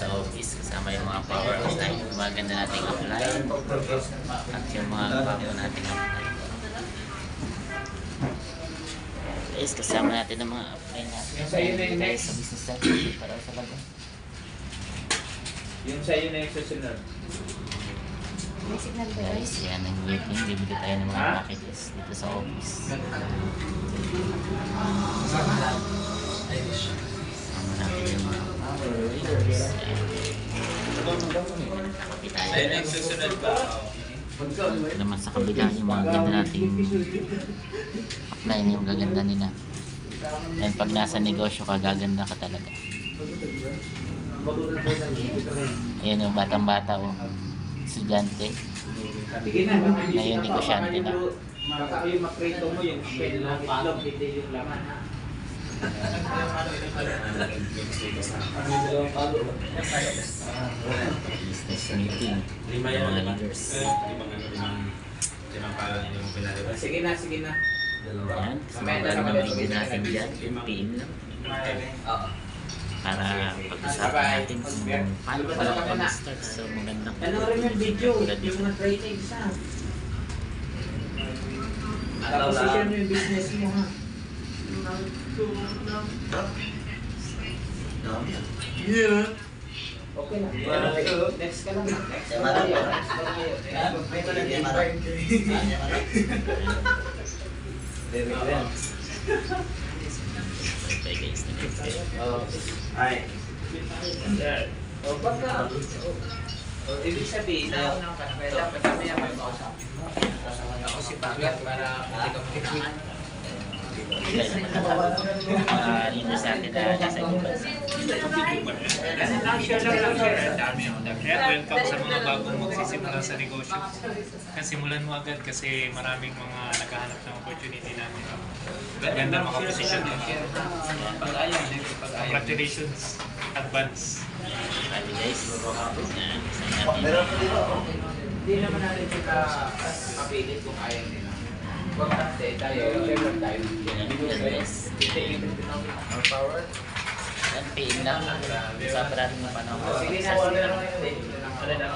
sa office kasama yung mga power outline, yung mga ganda nating apply at yung mga bago nating apply. Guys, kasama natin ang mga apply natin guys sa business natin para sa bago. Yung sa'yo na yung susunod. Guys, yan ang waiting. Bibili tayo ng mga packages dito sa office. Kasama natin yung mga readers. Ayun yung susunod ba? Naman sa kabila yung mga ganda nating apply na yung gaganda nila. And pag nasa negosyo ka, gaganda ka talaga. Ayan yung batang-bata o estudyante. Ngayon negosyante na. Baka yung makrito mo yung shell ng itlog, hindi yung laman ha. Business meeting. Yung mga leaders. Sige na, sige na. Ayan, sumagad ng video natin dyan. PM lang. Para pag-usapan natin kung paano pala mag-start sa magandang Panoorin yung video, yung mga trainings ha. Position mo yung business mo ha. Okay na. Next ka lang. Okay guys, Ay. O baka. Ibig sabihin na dapat kami may kausapin mo. Ako si Pagat para hindi ka makikinig. leaders natin na nasa ibang bansa. Welcome sa mga bagong magsisimula sa negosyo. Simulan mo agad kasi maraming mga naghahanap ng opportunity namin. Ganda makaposisyon din. Congratulations, advance. Pati guys, Hindi naman natin sila kapilit kung kaya nila. Importante tayo, share tayo. more power. Yan, PM lang. Sa parating ng panahon. Sige na, wala na.